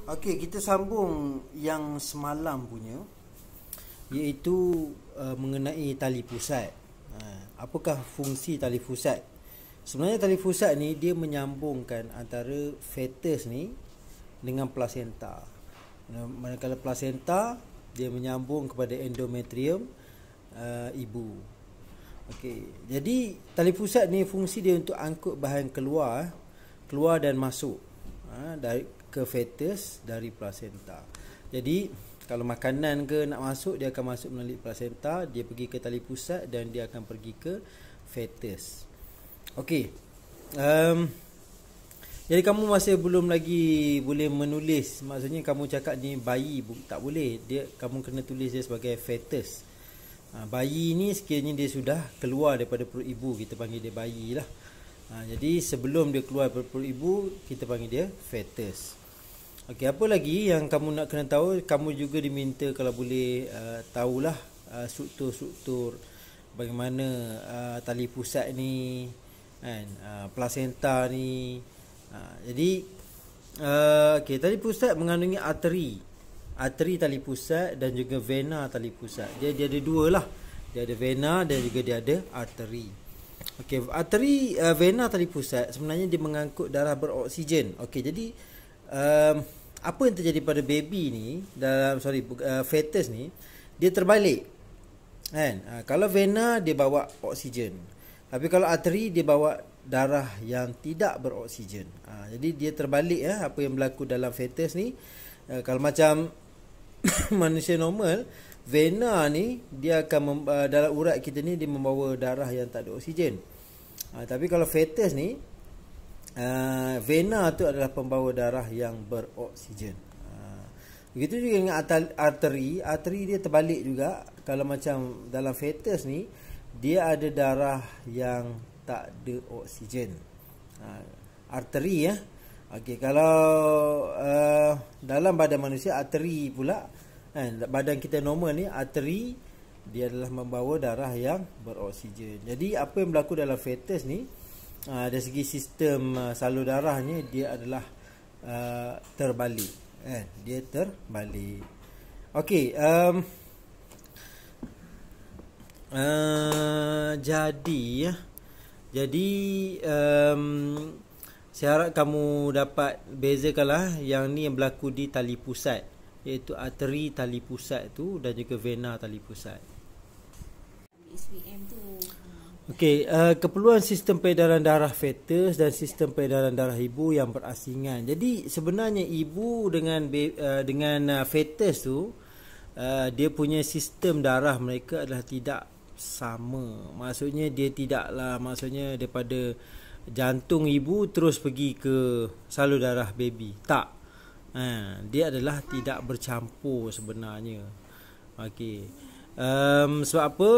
Okey, kita sambung yang semalam punya, iaitu mengenai tali pusat. Apakah fungsi tali pusat? Sebenarnya tali pusat ni dia menyambungkan antara fetus ni dengan plasenta. Manakala plasenta dia menyambung kepada endometrium ibu. Okey, jadi tali pusat ni fungsi dia untuk angkut bahan keluar dan masuk dari ke fetus dari plasenta. Jadi kalau makanan ke nak masuk, dia akan masuk melalui plasenta, dia pergi ke tali pusat dan dia akan pergi ke fetus. Okey. Jadi kamu masih belum lagi boleh menulis. Maksudnya kamu cakap ni bayi, tak boleh. Kamu kena tulis dia sebagai fetus. Bayi ni sekiranya dia sudah keluar daripada perut ibu, kita panggil dia bayi lah. Jadi sebelum dia keluar daripada perut ibu, kita panggil dia fetus. Okey, apa lagi yang kamu nak kena tahu? Kamu juga diminta kalau boleh tahulah struktur-struktur bagaimana tali pusat ni kan, plasenta ni. Jadi okey, tali pusat mengandungi arteri tali pusat dan juga vena tali pusat. Dia ada dua lah. Dia ada vena dan juga dia ada arteri. Okey, arteri vena tali pusat sebenarnya dia mengangkut darah beroksigen. Okey, jadi apa yang terjadi pada baby ni dalam fetus ni, dia terbalik kan. Kalau vena dia bawa oksigen, tapi kalau arteri dia bawa darah yang tidak beroksigen. Jadi dia terbalik apa yang berlaku dalam fetus ni. Kalau macam manusia normal, vena ni dia akan dalam urat kita ni dia membawa darah yang tak ada oksigen. Tapi kalau fetus ni, vena tu adalah pembawa darah yang beroksigen. Begitu juga dengan arteri dia terbalik juga. Kalau macam dalam fetus ni, dia ada darah yang tak ada oksigen. Arteri okey, kalau dalam badan manusia, arteri pula badan kita normal ni, arteri dia adalah membawa darah yang beroksigen. Jadi apa yang berlaku dalam fetus ni, dari segi sistem salur darahnya, dia adalah terbalik. Dia terbalik. Okey, jadi saya harap kamu dapat bezakanlah yang ni yang berlaku di tali pusat, iaitu arteri tali pusat tu dan juga vena tali pusat. SPM tu. Okey, keperluan sistem peredaran darah fetus dan sistem peredaran darah ibu yang berasingan. Jadi sebenarnya ibu dengan fetus tu, dia punya sistem darah mereka adalah tidak sama. Maksudnya dia tidaklah, maksudnya daripada jantung ibu terus pergi ke salur darah baby. Tak. Dia adalah tidak bercampur sebenarnya. Okey. Sebab apa?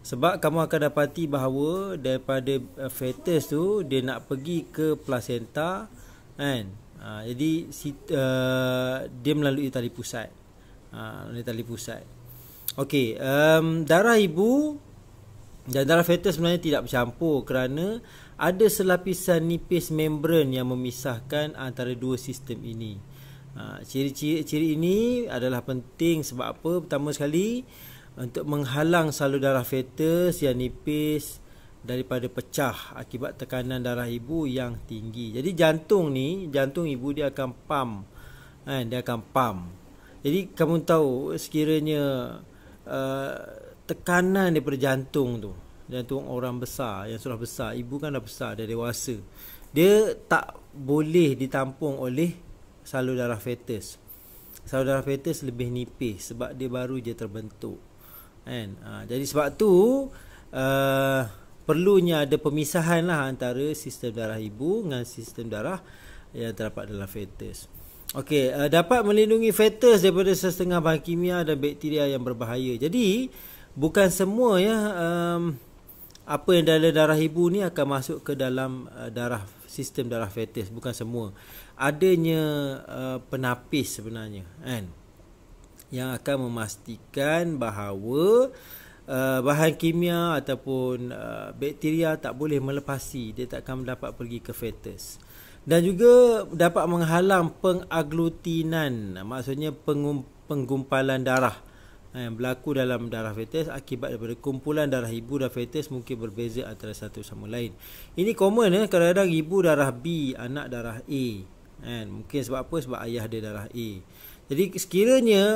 Sebab kamu akan dapati bahawa daripada fetus tu dia nak pergi ke plasenta kan. Jadi dia melalui tali pusat. Melalui tali pusat. Okey, darah ibu dan darah fetus sebenarnya tidak bercampur kerana ada selapisan nipis membran yang memisahkan antara dua sistem ini. Ciri-ciri ini adalah penting sebab apa? Pertama sekali, untuk menghalang salur darah fetus yang nipis daripada pecah akibat tekanan darah ibu yang tinggi. Jadi jantung ibu dia akan pump dia akan pump. Jadi kamu tahu sekiranya tekanan daripada jantung orang besar yang sudah besar, ibu kan dah besar, dah dewasa, dia tak boleh ditampung oleh salur darah fetus. Salur darah fetus lebih nipis sebab dia baru je terbentuk kan. Jadi sebab tu perlunya ada pemisahan lah antara sistem darah ibu dengan sistem darah yang terdapat dalam fetus. Okey, dapat melindungi fetus daripada setengah bahan kimia dan bakteria yang berbahaya. Jadi bukan semua apa yang dalam darah ibu ni akan masuk ke dalam sistem darah fetus, bukan semua. Adanya penapis sebenarnya kan, yang akan memastikan bahawa bahan kimia ataupun bakteria tak boleh melepasi, dia tak akan dapat pergi ke fetus. Dan juga dapat menghalang pengaglutinan, maksudnya penggumpalan darah yang berlaku dalam darah fetus akibat daripada kumpulan darah ibu dan fetus mungkin berbeza antara satu sama lain. Ini common kadang-kadang ibu darah B, anak darah A. Mungkin sebab apa? Sebab ayah dia darah A. Jadi sekiranya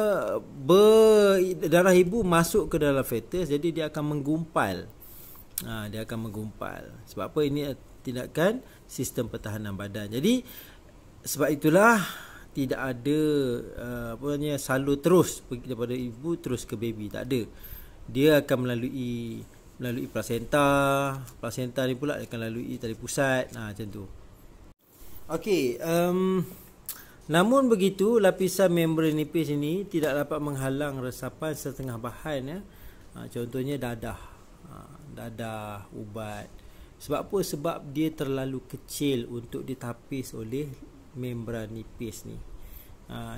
darah ibu masuk ke dalam fetus, jadi dia akan menggumpal. Dia akan menggumpal. Sebab apa? Ini tindakan sistem pertahanan badan. Jadi sebab itulah tidak ada salur terus daripada ibu terus ke baby, tak ada. Dia akan melalui plasenta. Plasenta ni pula akan melalui tali pusat. Macam tu. Okey, namun begitu lapisan membran nipis ini tidak dapat menghalang resapan setengah bahan contohnya dadah, ubat. Sebab apa? Sebab dia terlalu kecil untuk ditapis oleh membran nipis ni.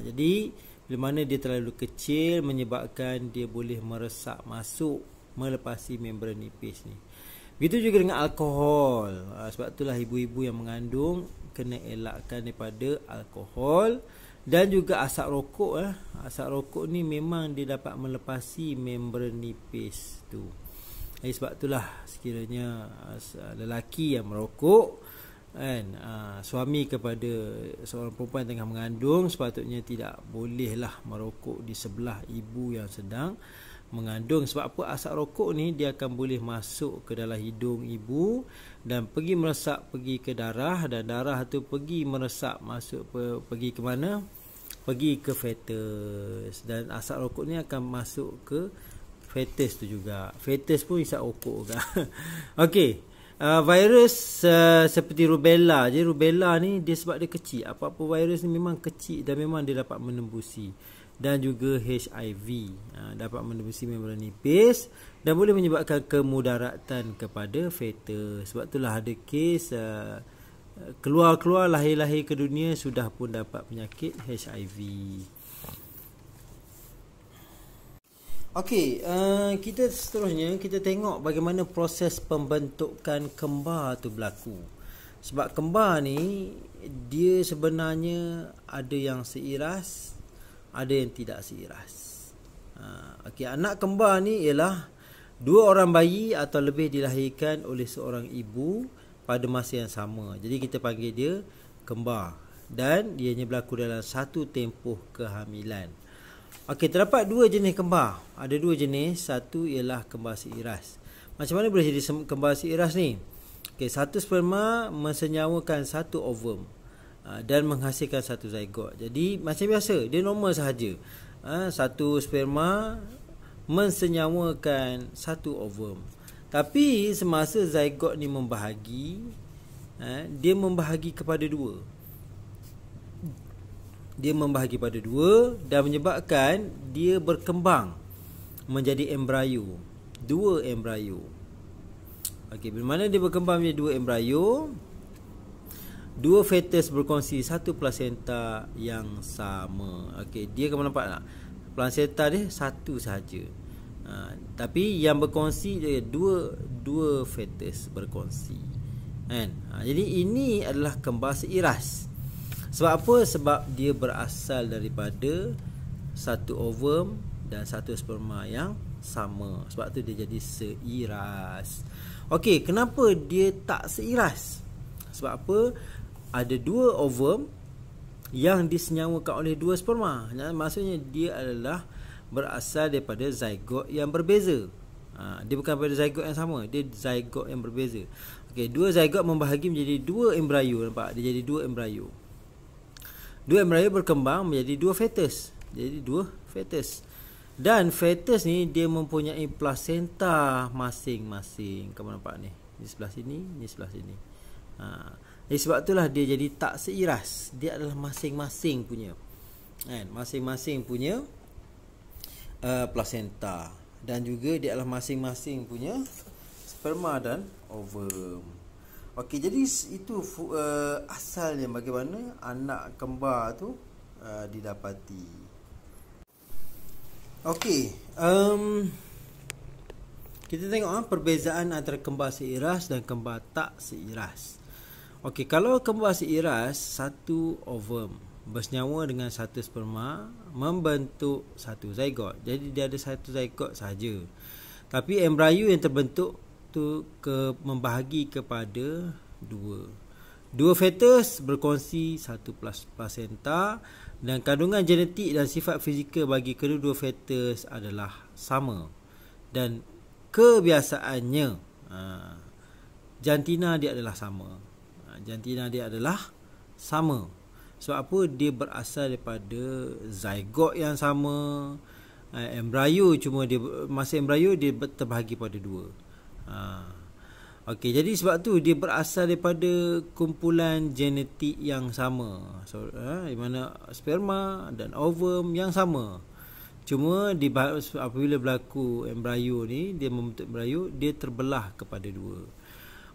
Jadi bila mana dia terlalu kecil menyebabkan dia boleh meresap masuk melepasi membran nipis ni. Begitu juga dengan alkohol. Sebab itulah ibu-ibu yang mengandung kena elakkan daripada alkohol dan juga asap rokok. Asap rokok ni memang dia dapat melepasi membran nipis tu. Jadi sebab itulah sekiranya lelaki yang merokok suami kepada seorang perempuan yang tengah mengandung, sepatutnya tidak bolehlah merokok di sebelah ibu yang sedang mengandung. Sebab apa? Asap rokok ni dia akan boleh masuk ke dalam hidung ibu dan pergi meresap pergi ke darah, dan darah tu pergi meresap masuk pergi ke mana? Pergi ke fetus, dan asap rokok ni akan masuk ke fetus tu juga. Fetus pun isap rokok juga. Okey. Virus seperti rubella. Jadi rubella ni dia sebab dia kecil. Apa-apa virus ni memang kecil dan memang dia dapat menembusi. Dan juga HIV dapat menembusi membran nipis dan boleh menyebabkan kemudaratan kepada fetus. Sebab itulah ada kes keluar lahir-lahir ke dunia sudah pun dapat penyakit HIV. Okey, kita seterusnya kita tengok bagaimana proses pembentukan kembar tu berlaku. Sebab kembar ni dia sebenarnya ada yang seiras, ada yang tidak seiras. Okey, anak kembar ni ialah dua orang bayi atau lebih dilahirkan oleh seorang ibu pada masa yang sama. Jadi kita panggil dia kembar dan ianya berlaku dalam satu tempoh kehamilan. Okey, terdapat dua jenis kembar. Ada dua jenis. Satu ialah kembar seiras. Macam mana boleh jadi kembar seiras ni? Okey, satu sperma mensenyawakan satu ovum dan menghasilkan satu zygot. Jadi macam biasa, dia normal sahaja. Satu sperma mensenyawakan satu ovum. Tapi semasa zygot ni membahagi, dia membahagi kepada dua. Dia membahagi pada dua dan menyebabkan dia berkembang menjadi embrio. Dua embrio. Okey, bila mana dia berkembang menjadi dua embrio, dua fetus berkongsi satu plasenta yang sama. Okey, dia kamu nampak tak? Plasenta dia satu sahaja. Tapi yang berkongsi dia dua fetus berkongsi. Kan? Jadi ini adalah kembar seiras. Sebab apa? Sebab dia berasal daripada satu ovum dan satu sperma yang sama. Sebab tu dia jadi seiras. Okey, kenapa dia tak seiras? Sebab apa? Ada dua ovum yang disenyawakan oleh dua sperma. Maksudnya dia adalah berasal daripada zygot yang berbeza. Dia bukan daripada zygot yang sama, dia zygot yang berbeza. Okey, dua zygot membahagi menjadi dua embrio. Nampak? Dia jadi dua embrio. Dua embrio berkembang menjadi dua fetus. Jadi dua fetus. Dan fetus ni dia mempunyai plasenta masing-masing. Kamu nampak ni? Di sebelah sini, di sebelah sini. Jadi sebab itulah dia jadi tak seiras. Dia adalah masing-masing punya. Kan? Masing-masing punya plasenta. Dan juga dia adalah masing-masing punya sperma dan ovum. Okey, jadi itu asalnya bagaimana anak kembar tu didapati. Okey, kita tengok perbezaan antara kembar seiras dan kembar tak seiras. Okey, kalau kembar seiras, satu ovum bersenyawa dengan satu sperma membentuk satu zygote. Jadi dia ada satu zygote saja. Tapi embryo yang terbentuk tu membahagi kepada dua. Dua fetus berkongsi satu placenta dan kandungan genetik dan sifat fizikal bagi kedua-dua fetus adalah sama. Dan kebiasaannya jantina dia adalah sama. Jantina dia adalah sama. Sebab apa? Dia berasal daripada zygote yang sama. Embryo cuma dia masa embryo dia terbahagi pada dua. Okey, jadi sebab tu dia berasal daripada kumpulan genetik yang sama. So, di mana sperma dan ovum yang sama. Cuma apabila berlaku embryo ni, dia membentuk embryo, dia terbelah kepada dua.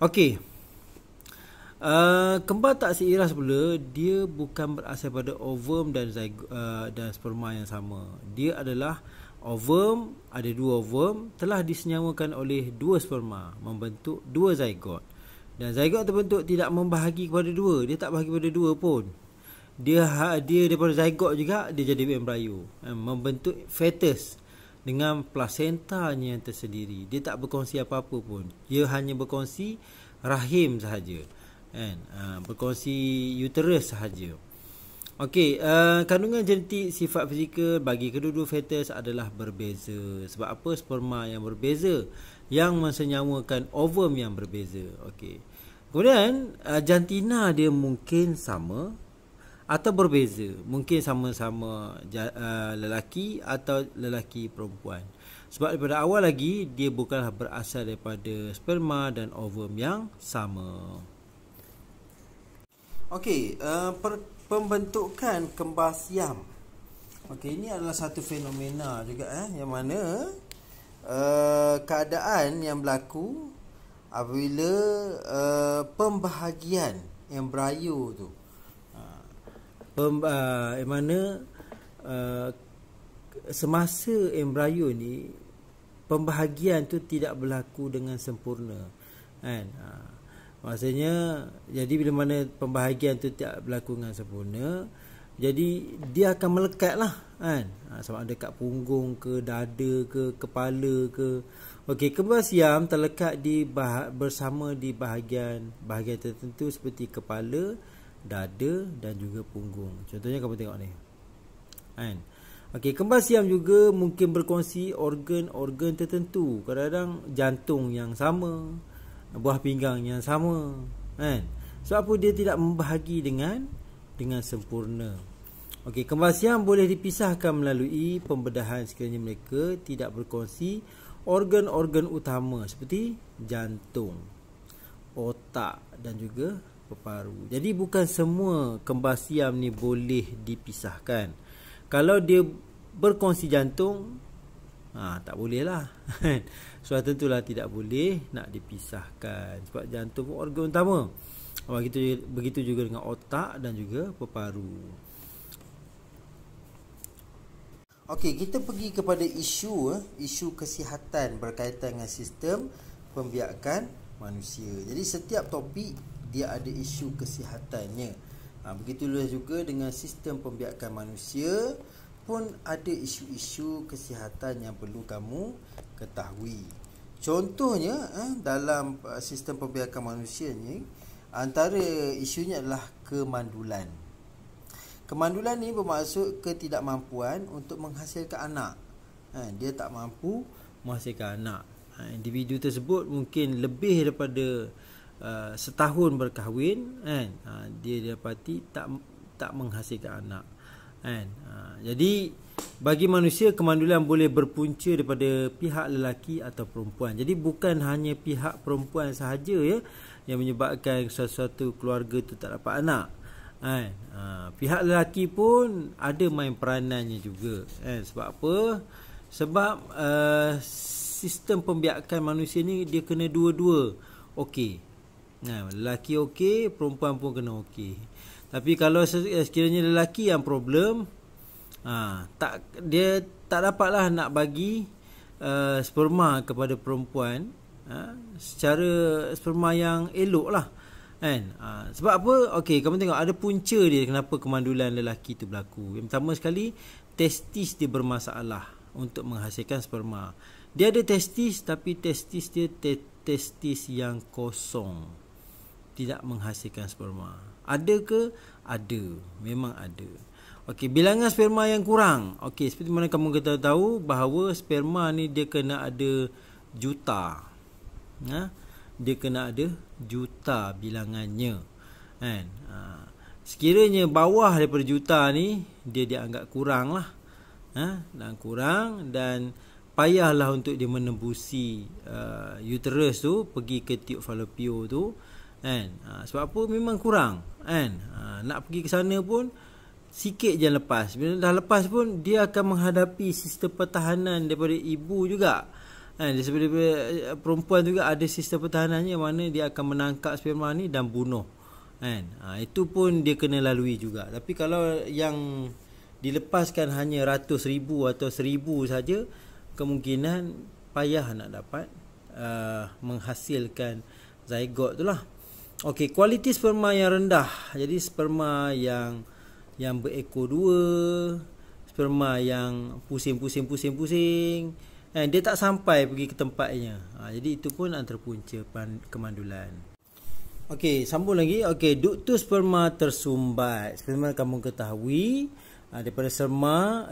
Okey. Kembar tak seiras pula, dia bukan berasal pada ovum dan sperma yang sama. Dia adalah ovum, ada dua ovum telah disenyawakan oleh dua sperma membentuk dua zygote. Dan zygote terbentuk tidak membahagi kepada dua, dia tak bahagi kepada dua pun. Dia daripada zygote juga dia jadi embryo, membentuk fetus dengan plasentanya yang tersendiri. Dia tak berkongsi apa-apa pun. Dia hanya berkongsi rahim sahaja. Berkongsi uterus sahaja. Okey, kandungan genetik sifat fizikal bagi kedua-dua fetus adalah berbeza. Sebab apa? Sperma yang berbeza yang mensenyawakan ovum yang berbeza. Okey. Kemudian jantina dia mungkin sama atau berbeza. Mungkin sama-sama lelaki atau lelaki perempuan. Sebab daripada awal lagi dia bukanlah berasal daripada sperma dan ovum yang sama. Okey, pembentukan kembar siam. Okey, ini adalah satu fenomena juga yang mana keadaan yang berlaku apabila pembahagian embryo tu mana semasa embryo ni pembahagian tu tidak berlaku dengan sempurna, kan? Maksudnya, jadi bila mana pembahagian tu tidak berlaku dengan sempurna, jadi dia akan melekat lah, kan? Sama ada kat punggung ke, dada ke, kepala ke. Okey, kembar siam terlekat bersama di bahagian tertentu seperti kepala, dada dan juga punggung. Contohnya kamu tengok ni, kan? Okey, kembar siam juga mungkin berkongsi organ-organ tertentu. Kadang-kadang jantung yang sama, buah pinggang yang sama, kan? Sebab apa? Dia tidak membahagi dengan sempurna. Okey, kembar siam boleh dipisahkan melalui pembedahan sekiranya mereka tidak berkongsi organ-organ utama seperti jantung, otak dan juga peparu. Jadi bukan semua kembar siam ni boleh dipisahkan. Kalau dia berkongsi jantung, tak boleh lah. So tentulah tidak boleh nak dipisahkan. Sebab jantung pun organ utama. Begitu juga dengan otak dan juga peparu. Okey, kita pergi kepada isu kesihatan berkaitan dengan sistem pembiakan manusia. Jadi setiap topik dia ada isu kesihatannya. Begitulah juga dengan sistem pembiakan manusia pun ada isu-isu kesihatan yang perlu kamu ketahui. Contohnya dalam sistem pembiakan manusia ni, antara isunya adalah kemandulan. Kemandulan ni bermaksud ketidakmampuan untuk menghasilkan anak. Dia tak mampu menghasilkan anak. Individu tersebut mungkin lebih daripada setahun berkahwin, dia dapati tak menghasilkan anak, kan? Jadi bagi manusia kemandulan boleh berpunca daripada pihak lelaki atau perempuan. Jadi bukan hanya pihak perempuan sahaja yang menyebabkan sesuatu keluarga tu tak dapat anak, kan? Pihak lelaki pun ada main peranannya juga, kan? Sebab apa? Sebab sistem pembiakan manusia ni dia kena dua-dua okey. Lelaki okey, perempuan pun kena okey. Tapi kalau sekiranya lelaki yang problem, dia tak dapatlah nak bagi sperma kepada perempuan secara sperma yang elok lah, Kan? Sebab apa? Okey, kamu tengok ada punca dia kenapa kemandulan lelaki tu berlaku. Yang pertama sekali, testis dia bermasalah untuk menghasilkan sperma. Dia ada testis, tapi testis dia testis yang kosong, tidak menghasilkan sperma. Ada ke? Ada, memang ada. Okey, bilangan sperma yang kurang. Okey, seperti mana kamu kita tahu bahawa sperma ni dia kena ada juta. Dia kena ada juta bilangannya, kan? Sekiranya bawah daripada juta ni, dia dianggap kurang lah, dan kurang, dan payahlah untuk dia menembusi uterus tu, pergi ke tube falopio tu, kan? Sebab apa? Memang kurang, kan? Nak pergi ke sana pun sikit je lepas. Bila dah lepas pun dia akan menghadapi sistem pertahanan daripada ibu juga. Daripada perempuan juga ada sistem pertahanannya, mana dia akan menangkap sperma ni dan bunuh. Itu pun dia kena lalui juga. Tapi kalau yang dilepaskan hanya ratus ribu atau 1000 saja, kemungkinan payah nak dapat menghasilkan zygote tu lah. Okey, kualiti sperma yang rendah. Jadi sperma yang berekor dua, sperma yang pusing, dia tak sampai pergi ke tempatnya. Jadi itu pun antara punca kemandulan. Okey, sambung lagi. Okey, duktus sperma tersumbat. Seperti mana kamu ketahui, daripada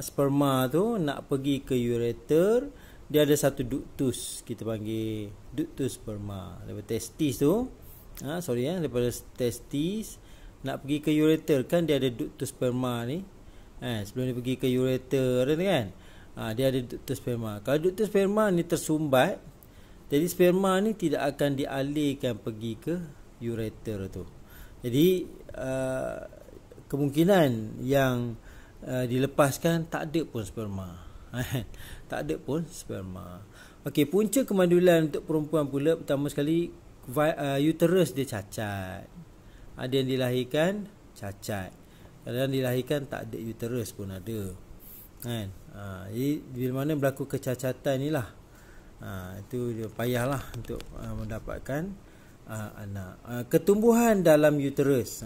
sperma tu nak pergi ke ureter, dia ada satu duktus, kita panggil duktus sperma. Daripada testis tu, daripada testis nak pergi ke ureter, kan dia ada duktus sperma ni. Sebelum dia pergi ke ureter kan, dia ada duktus sperma. Kalau duktus sperma ni tersumbat, jadi sperma ni tidak akan dialihkan pergi ke ureter tu. Jadi kemungkinan yang dilepaskan tak ada pun sperma. Tak ada pun sperma. Okey, punca kemandulan untuk perempuan pula, pertama sekali uterus dia cacat. Ada yang dilahirkan cacat, kadang dilahirkan tak ada uterus pun ada, kan? Jadi bila mana berlaku kecacatan ni lah, itu dia payahlah untuk mendapatkan anak. Ketumbuhan dalam uterus,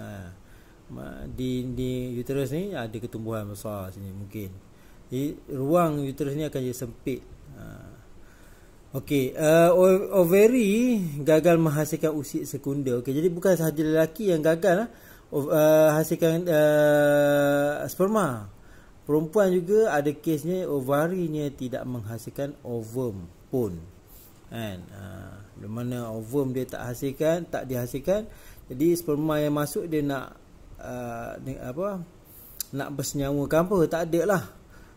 di uterus ni ada ketumbuhan besar sini mungkin. Jadi ruang uterus ni akan jadi sempit. Okey, ovary gagal menghasilkan usid sekunder. Okey, jadi bukan sahaja lelaki yang gagal hasilkan sperma. Perempuan juga ada kesnya ovarinya tidak menghasilkan ovum pun, kan? Di mana ovum dia tak dihasilkan, jadi sperma yang masuk dia nak nak bersenyawa ke apa, tak ada lah,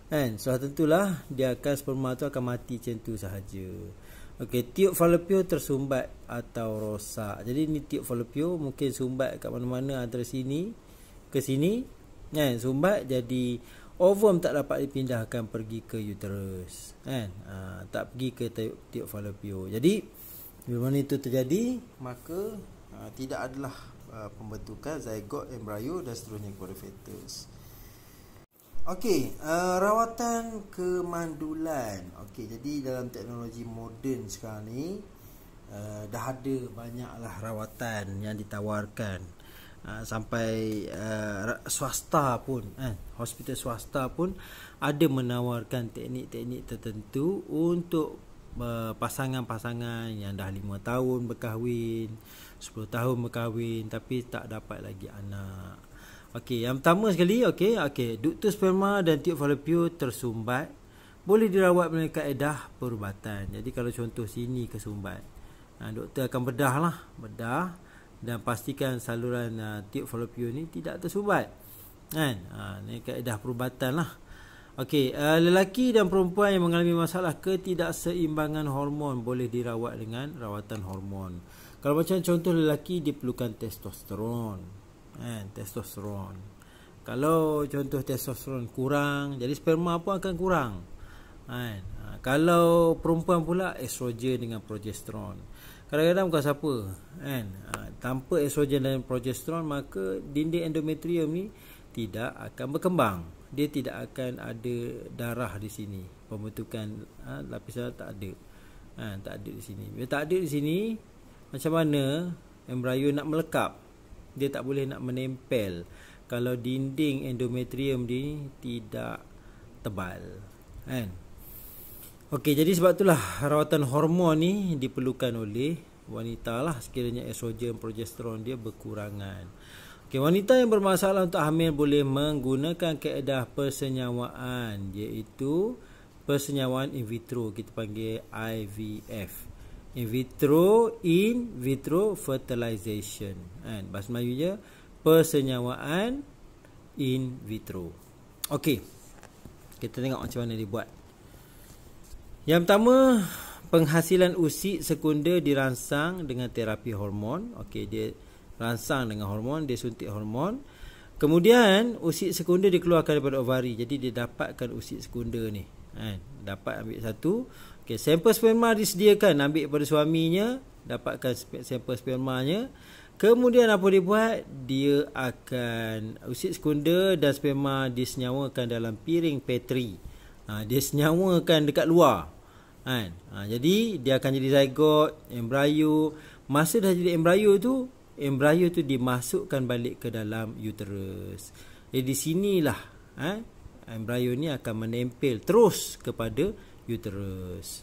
kan? So tentulah sperma tu akan mati macam tu sahaja. Okey, tube falopio tersumbat atau rosak. Jadi ni tube falopio mungkin sumbat kat mana-mana antara sini ke sini, kan? Sumbat, jadi ovum tak dapat dipindahkan pergi ke uterus, kan? Tak pergi ke tube falopio. Jadi bila mana itu terjadi, maka tidak adalah pembentukan zygote, embryo dan seterusnya kepada fetus. Okey, rawatan kemandulan. Okey, jadi dalam teknologi moden sekarang ni dah ada banyaklah rawatan yang ditawarkan. Sampai swasta pun, hospital swasta pun ada menawarkan teknik-teknik tertentu untuk pasangan-pasangan yang dah 5 tahun berkahwin, 10 tahun berkahwin tapi tak dapat lagi anak. Okey, yang pertama sekali, duktus sperma dan tube falopio tersumbat boleh dirawat melalui kaedah perubatan. Jadi kalau contoh sini kesumbat, doktor akan bedah dan pastikan saluran tube falopio ni tidak tersumbat, kan? Ni kaedah perubatan lah. Okey, lelaki dan perempuan yang mengalami masalah ketidakseimbangan hormon boleh dirawat dengan rawatan hormon. Kalau macam contoh lelaki, dia perlukan testosteron, testosteron. Kalau contoh testosteron kurang, jadi sperma pun akan kurang, kan? Kalau perempuan pula, estrogen dengan progesteron. Kadang-kadang bukan siapa, kan? Tanpa estrogen dan progesteron, maka dinding endometrium ni tidak akan berkembang. Dia tidak akan ada darah di sini. Pembentukan lapisan tak ada. Tak ada di sini. Bila tak ada di sini, macam mana embrio nak melekap. Dia tak boleh nak menempel kalau dinding endometrium dia tidak tebal, kan? Okey, jadi sebab itulah rawatan hormon ni diperlukan oleh wanita lah sekiranya estrogen, progesteron dia berkurangan. Okey, wanita yang bermasalah untuk hamil boleh menggunakan kaedah persenyawaan, iaitu persenyawaan in vitro, kita panggil IVF. In vitro fertilization, kan? Bahasa Melayu je persenyawaan in vitro. Okey, kita tengok macam mana dia buat. Yang pertama, penghasilan usid sekunder dirangsang dengan terapi hormon. Okey, dia rangsang dengan hormon, dia suntik hormon. Kemudian usid sekunder dikeluarkan daripada ovari. Jadi dia dapatkan usid sekunder ni, kan? Dapat ambil satu. Okey, sampel sperma disediakan, ambil daripada suaminya, dapatkan sampel spermanya. Kemudian apa dia buat? Dia akan usid sekunder dan sperma disenyawakan dalam piring Petri. Dia senyawakan dekat luar, kan? Jadi dia akan jadi zygote, embrio. Masa dah jadi embrio tu dimasukkan balik ke dalam uterus. Jadi di sinilah embrio ni akan menempel terus kepada uterus.